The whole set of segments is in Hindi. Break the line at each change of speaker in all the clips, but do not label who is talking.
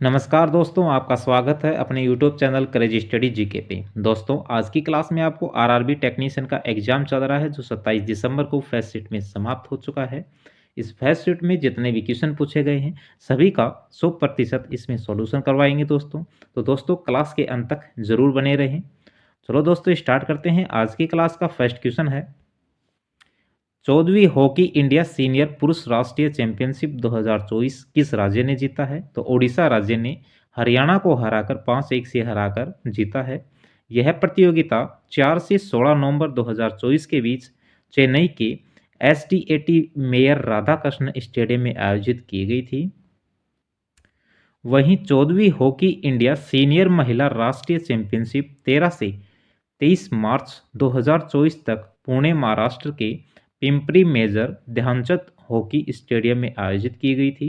नमस्कार दोस्तों, आपका स्वागत है अपने यूट्यूब चैनल करेज स्टडी जीके पे। दोस्तों, आज की क्लास में आपको आरआरबी टेक्नीशियन का एग्जाम चल रहा है जो 27 दिसंबर को फर्स्ट शिफ्ट में समाप्त हो चुका है। इस फर्स्ट शिफ्ट में जितने भी क्वेश्चन पूछे गए हैं सभी का 100% इसमें सॉल्यूशन करवाएंगे दोस्तों। तो दोस्तों, क्लास के अंत तक जरूर बने रहें। चलो दोस्तों, स्टार्ट करते हैं। आज की क्लास का फर्स्ट क्वेश्चन है, 14वीं हॉकी इंडिया सीनियर पुरुष राष्ट्रीय चैंपियनशिप 2024 किस राज्य ने जीता है? तो ओडिशा राज्य ने हरियाणा को हराकर 5-1 से हराकर जीता है। यह प्रतियोगिता 4 से 16 नवंबर 2024 के बीच चेन्नई के एसडीएटी मेयर राधाकृष्ण स्टेडियम में आयोजित की गई थी। वहीं 14वीं हॉकी इंडिया सीनियर महिला राष्ट्रीय चैंपियनशिप 13 से 23 मार्च 2024 तक पुणे महाराष्ट्र के Pimpri major Dhyanchand hockey stadium में आयोजित की गई थी।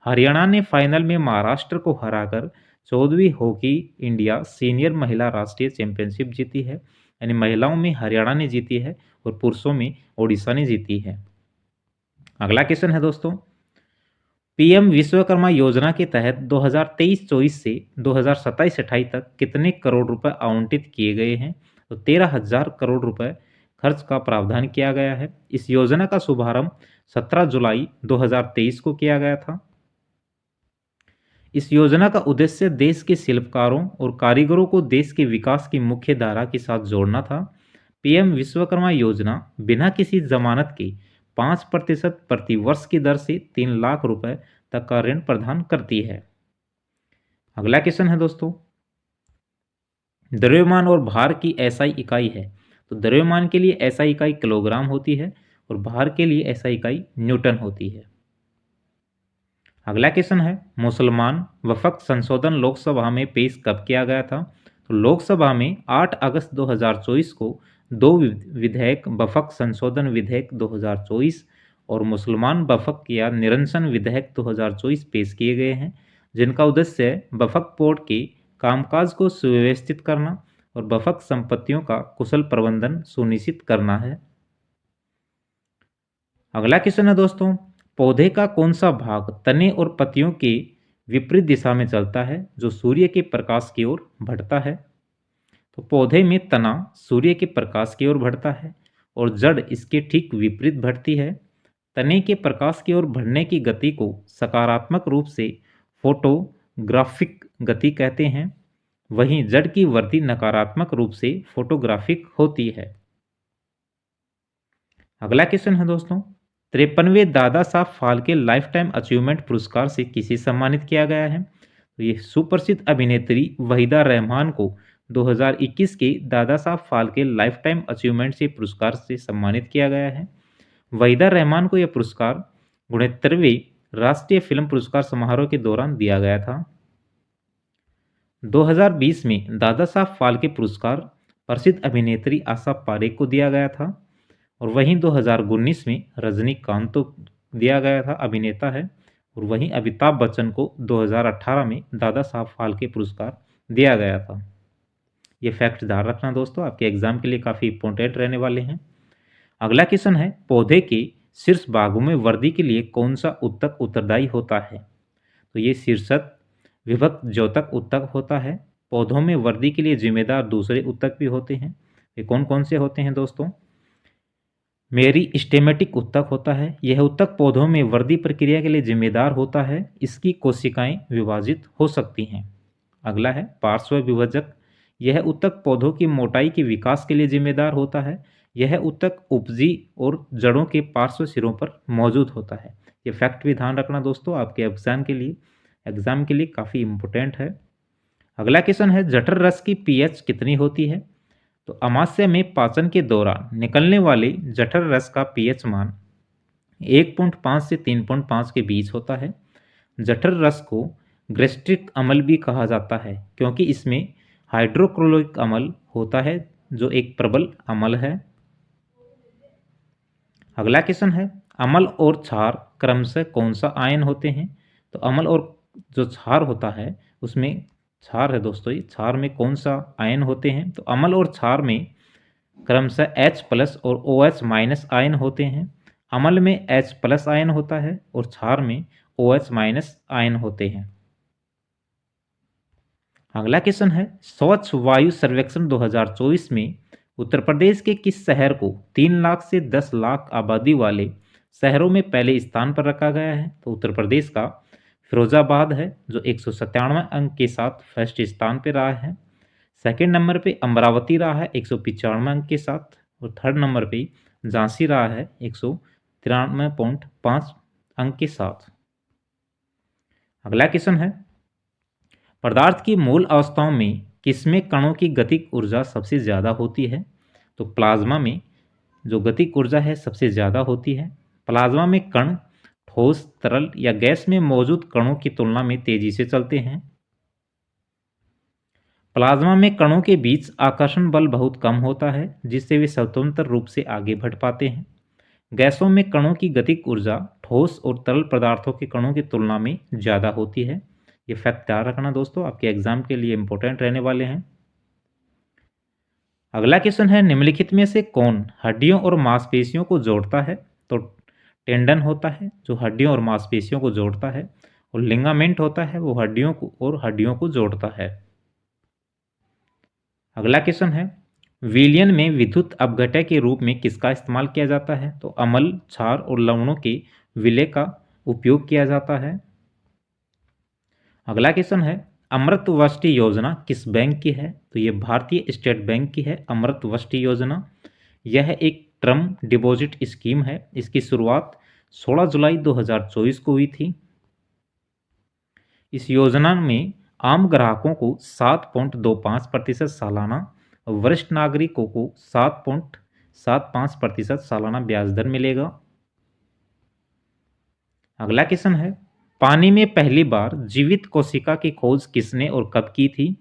हरियाणा ने फाइनल में महाराष्ट्र को हराकर 14वीं हॉकी इंडिया सीनियर महिला राष्ट्रीय चैंपियनशिप जीती है। यानी महिलाओं में हरियाणा ने जीती है और पुरुषों में ओडिशा ने जीती है। अगला क्वेश्चन है दोस्तों, पीएम विश्वकर्मा योजना के तहत 2023-24 से 2027-28 तक कितने करोड़ रुपए आवंटित किए गए हैं? तो 13,000 करोड़ रुपए खर्च का प्रावधान किया गया है। इस योजना का शुभारंभ 17 जुलाई 2023 को किया गया था। इस योजना का उद्देश्य देश के शिल्पकारों और कारीगरों को देश के विकास की मुख्य धारा के साथ जोड़ना था। पीएम विश्वकर्मा योजना बिना किसी जमानत के 5% प्रति वर्ष की दर से 3 लाख रुपए तक का ऋण प्रदान करती है। अगला क्वेश्चन है दोस्तों, द्रव्यमान और भार की एसआई इकाई है। तो द्रव्यमान के लिए एसआई इकाई किलोग्राम होती है और भार के लिए एसआई इकाई न्यूटन होती है। अगला क्वेश्चन है, मुसलमान वफक संशोधन लोकसभा में पेश कब किया गया था? तो लोकसभा में 8 अगस्त 2024 को दो विधेयक वफक संशोधन विधेयक 2024 और मुसलमान वफक या निरंसन विधेयक 2024 पेश किए गए हैं, जिनका उद्देश्य वफक बोर्ड के कामकाज को सुव्यवस्थित करना और वफक संपत्तियों का कुशल प्रबंधन सुनिश्चित करना है। अगला क्वेश्चन है दोस्तों, पौधे का कौन सा भाग तने और पत्तियों के विपरीत दिशा में चलता है जो सूर्य के प्रकाश की ओर बढ़ता है? तो पौधे में तना सूर्य के प्रकाश की ओर बढ़ता है और जड़ इसके ठीक विपरीत बढ़ती है। तने के प्रकाश की ओर बढ़ने की गति को सकारात्मक रूप से फोटोग्राफिक गति कहते हैं, वहीं जड़ की वृद्धि नकारात्मक रूप से फोटोग्राफिक होती है। अगला क्वेश्चन है दोस्तों, 53वें Dada Saheb Phalke life time achievement पुरस्कार से किसे सम्मानित किया गया है? तो ये सुप्रसिद्ध अभिनेत्री वहीदा रहमान को 2021 के Dada Saheb Phalke life time achievement से पुरस्कार से सम्मानित किया गया है। वहीदा रहमान को यह पुरस्कार 69वें राष्ट्रीय फिल्म पुरस्कार समारोह के दौरान दिया गया था। 2020 में दादा साहब फाल्के पुरस्कार प्रसिद्ध अभिनेत्री आशा पारेख को दिया गया था और वहीं 2019 में रजनीकांत को दिया गया था, अभिनेता है। और वहीं अमिताभ बच्चन को 2018 में दादा साहब फाल्के पुरस्कार दिया गया था। ये फैक्ट ध्यान रखना दोस्तों, आपके एग्जाम के लिए काफ़ी इंपॉर्टेंट रहने वाले हैं। अगला क्वेश्चन है, पौधे के शीर्ष भागों में वृद्धि के लिए कौन सा उत्तक उत्तरदायी होता है? तो ये शीर्षक विभक्त द्योतक उत्तक होता है। पौधों में वृद्धि के लिए जिम्मेदार दूसरे उत्तक भी होते हैं। ये कौन कौन से होते हैं दोस्तों? मेरिस्टेमेटिक उत्तक होता है। यह उत्तक पौधों में वृद्धि प्रक्रिया के लिए जिम्मेदार होता है। इसकी कोशिकाएं विभाजित हो सकती हैं। अगला है पार्श्व विभजक। यह उत्तक पौधों की मोटाई के विकास के लिए जिम्मेदार होता है। यह उत्तक उपजी और जड़ों के पार्श्व सिरों पर मौजूद होता है। ये फैक्ट भी ध्यान रखना दोस्तों, आपके एग्जाम के लिए काफ़ी इम्पोर्टेंट है। अगला क्वेश्चन है, जठर रस की पीएच कितनी होती है? तो अमाशय में पाचन के दौरान निकलने वाले जठर रस का पीएच मान 1.5 से 3.5 के बीच होता है। जठर रस को गैस्ट्रिक अम्ल भी कहा जाता है क्योंकि इसमें हाइड्रोक्लोरिक अम्ल होता है जो एक प्रबल अम्ल है। अगला क्वेश्चन है, अम्ल और क्षार क्रमशः कौन सा आयन होते हैं? तो अम्ल और जो क्षार होता है उसमें क्षार है दोस्तों, ये क्षार में कौन सा आयन होते हैं? तो अम्ल और क्षार में क्रमशः H+ और OH- आयन होते हैं। अम्ल में H+ आयन होता है और क्षार में OH- आयन होते हैं। अगला क्वेश्चन है, स्वच्छ वायु सर्वेक्षण 2024 में उत्तर प्रदेश के किस शहर को 3 लाख से 10 लाख आबादी वाले शहरों में पहले स्थान पर रखा गया है? तो उत्तर प्रदेश का फिरोजाबाद है, जो 197 अंक के साथ फर्स्ट स्थान पर रहा है। सेकेंड नंबर पे अमरावती रहा है 195 अंक के साथ, और थर्ड नंबर पे झांसी रहा है 193.5 अंक के साथ। अगला क्वेश्चन है, पदार्थ की मूल अवस्थाओं में किसमें कणों की गतिक ऊर्जा सबसे ज़्यादा होती है? तो प्लाज्मा में जो गतिक ऊर्जा है सबसे ज़्यादा होती है। प्लाज्मा में कण ठोस, तरल या गैस में मौजूद कणों की तुलना में तेजी से चलते हैं। प्लाज्मा में कणों के बीच आकर्षण बल बहुत कम होता है, जिससे वे स्वतंत्र रूप से आगे बढ़ पाते हैं। गैसों में कणों की गतिक ऊर्जा ठोस और तरल पदार्थों के कणों की तुलना में ज़्यादा होती है। ये फैक्ट याद रखना दोस्तों, आपके एग्जाम के लिए इंपॉर्टेंट रहने वाले हैं। अगला क्वेश्चन है, निम्नलिखित में से कौन हड्डियों और मांसपेशियों को जोड़ता है? तो टेंडन होता है जो हड्डियों और मांसपेशियों को जोड़ता है, और लिगामेंट होता है वो हड्डियों को और हड्डियों को जोड़ता है। अगला क्वेश्चन है, विलयन में विद्युत अपघटय के रूप में किसका इस्तेमाल किया जाता है? तो अम्ल, क्षार और लवणों के विलय का उपयोग किया जाता है। अगला क्वेश्चन है, अमृतवष्टि योजना किस बैंक की है? तो ये भारतीय स्टेट बैंक की है अमृतवष्टि योजना। यह एक टर्म डिपॉजिट स्कीम है। इसकी शुरुआत 16 जुलाई 2024 को हुई थी। इस योजना में आम ग्राहकों को 7.25% सालाना, वरिष्ठ नागरिकों को 7.75% सालाना ब्याज दर मिलेगा। अगला क्वेश्चन है, पानी में पहली बार जीवित कोशिका की खोज किसने और कब की थी?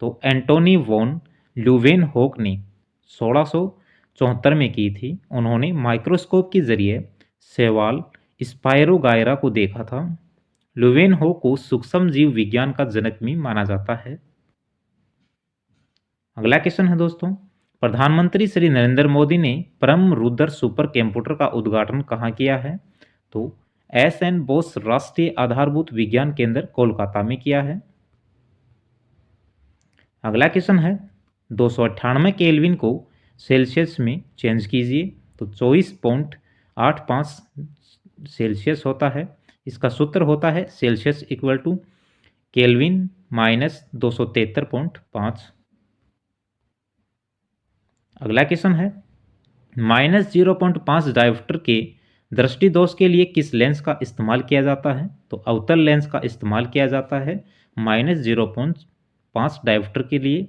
तो एंटोनी वॉन ल्यूवेनहोक ने 1674 में की थी। उन्होंने माइक्रोस्कोप के जरिए शैवाल स्पायरोगायरा को देखा था। ल्यूवेनहोक को सूक्ष्म जीव विज्ञान का जनक भी माना जाता है। अगला क्वेश्चन है दोस्तों, प्रधानमंत्री श्री नरेंद्र मोदी ने परम रुद्र सुपर कंप्यूटर का उद्घाटन कहाँ किया है? तो एस.एन. बोस राष्ट्रीय आधारभूत विज्ञान केंद्र कोलकाता में किया है। अगला क्वेश्चन है, 298 केल्विन को सेल्सियस में चेंज कीजिए। तो 24.85 सेल्सियस होता है। इसका सूत्र होता है Celsius equal to kelvin minus 273.5। अगला क्वेश्चन है, -0.5 डायोप्टर के दृष्टि दोष के लिए किस लेंस का इस्तेमाल किया जाता है? तो अवतल लेंस का इस्तेमाल किया जाता है -0.5 डायोप्टर के लिए।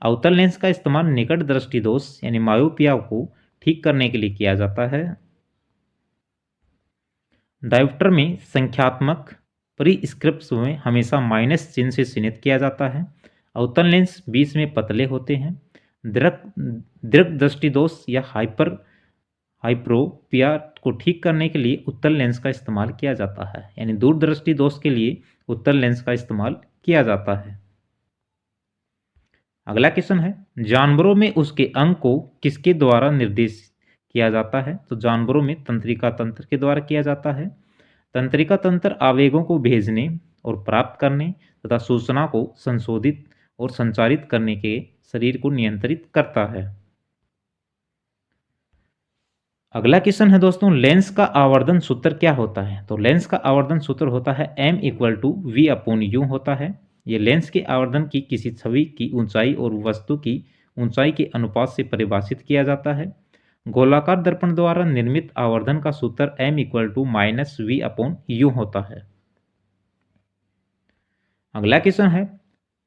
अवतल लेंस का इस्तेमाल निकट दृष्टि दोष यानी मायोपिया को ठीक करने के लिए किया जाता है। डायोप्टर में संख्यात्मक परिस्क्रिप्ट्स में हमेशा माइनस चिन्ह से चिन्हित किया जाता है। अवतल लेंस बीच में पतले होते हैं। दीर्घ दृष्टि दोष या हाइप्रोपिया को ठीक करने के लिए उत्तल लेंस का इस्तेमाल किया जाता है, यानी दूरदृष्टि दोष के लिए उत्तल लेंस का इस्तेमाल किया जाता है। अगला क्वेश्चन है, जानवरों में उसके अंग को किसके द्वारा निर्देशित किया जाता है? तो जानवरों में तंत्रिका तंत्र के द्वारा किया जाता है। तंत्रिका तंत्र आवेगों को भेजने और प्राप्त करने तथा सूचना को संशोधित और संचारित करने के शरीर को नियंत्रित करता है। अगला क्वेश्चन है दोस्तों, लेंस का आवर्धन सूत्र क्या होता है? तो लेंस का आवर्धन सूत्र होता है m=v/u होता है। ये लेंस के आवर्धन की किसी छवि की ऊंचाई और वस्तु की ऊंचाई के अनुपात से परिभाषित किया जाता है। गोलाकार दर्पण द्वारा निर्मित आवर्धन का सूत्र m=-v/u होता है। अगला क्वेश्चन है,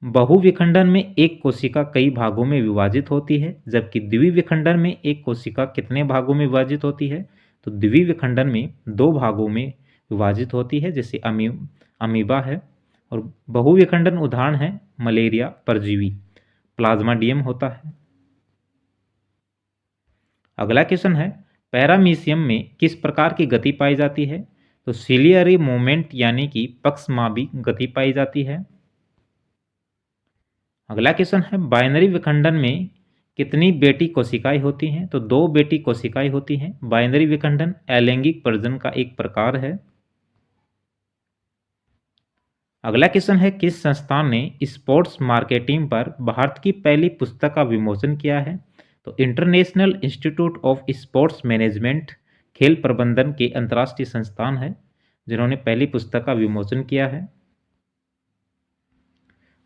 बहुविखंडन में एक कोशिका कई भागों में विभाजित होती है, जबकि द्विविखंडन में एक कोशिका कितने भागों में विभाजित होती है? तो द्विविखंडन में 2 भागों में विभाजित होती है, जैसे अमीबा है। और बहुविखंडन उदाहरण है मलेरिया परजीवी, प्लाज्माडियम होता है। अगला क्वेश्चन है, पैरामीशियम में किस प्रकार की गति पाई जाती है? तो सिलियरी मूवमेंट यानी कि पक्षमापी गति पाई जाती है। अगला क्वेश्चन है, बाइनरी विखंडन में कितनी बेटी कोशिकाएं होती हैं? तो 2 बेटी कोशिकाएं होती हैं। बाइनरी विखंडन अलैंगिक प्रजनन का एक प्रकार है। अगला क्वेश्चन है, किस संस्थान ने स्पोर्ट्स मार्केटिंग पर भारत की पहली पुस्तक का विमोचन किया है? तो international institute of sports management खेल प्रबंधन के अंतर्राष्ट्रीय संस्थान है जिन्होंने पहली पुस्तक का विमोचन किया है।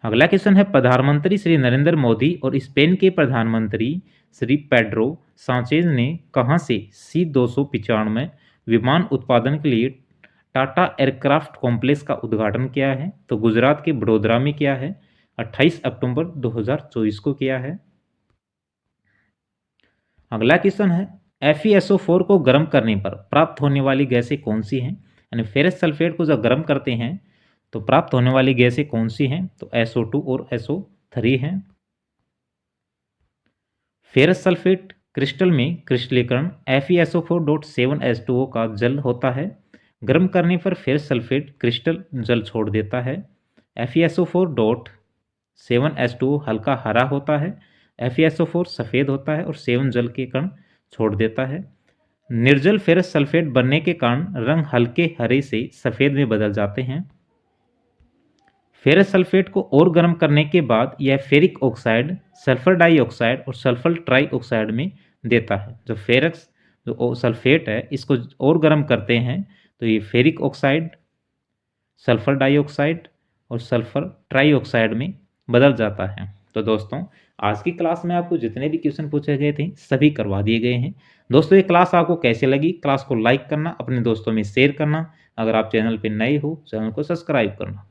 अगला क्वेश्चन है, प्रधानमंत्री श्री नरेंद्र मोदी और स्पेन के प्रधानमंत्री श्री पेड्रो सांचेज ने कहां से C-295 विमान उत्पादन के लिए टाटा एयरक्राफ्ट कॉम्प्लेक्स का उद्घाटन किया है? तो गुजरात के वडोदरा में किया है, 28 अक्टूबर 2024 को किया है। अगला क्वेश्चन है, FeSO4 को गर्म करने पर प्राप्त होने वाली गैसें कौन सी हैं? यानी फेरस सल्फेट को जब गर्म करते हैं तो प्राप्त होने वाली गैसें कौन सी हैं? तो SO2 और SO3 हैं। फेरस सल्फेट क्रिस्टल में क्रिस्टलीकरण FeSO4.7H2O का जल होता है। गर्म करने पर फेरस सल्फेट क्रिस्टल जल छोड़ देता है। FeSO4.7H2O हल्का हरा होता है। FeSO4 सफ़ेद होता है और 7 जल के कण छोड़ देता है। निर्जल फेरस सल्फेट बनने के कारण रंग हल्के हरे से सफ़ेद में बदल जाते हैं। फेरस सल्फेट को और गर्म करने के बाद यह फेरिक ऑक्साइड, सल्फर डाइऑक्साइड और सल्फर ट्राइऑक्साइड में देता है। जो फेरस जो सल्फेट है इसको और गर्म करते हैं तो ये फेरिक ऑक्साइड, सल्फर डाइऑक्साइड और सल्फर ट्राइऑक्साइड में बदल जाता है। तो दोस्तों, आज की क्लास में आपको जितने भी क्वेश्चन पूछे गए थे सभी करवा दिए गए हैं। दोस्तों, ये क्लास आपको कैसे लगी? क्लास को लाइक करना, अपने दोस्तों में शेयर करना, अगर आप चैनल पर नए हो चैनल को सब्सक्राइब करना।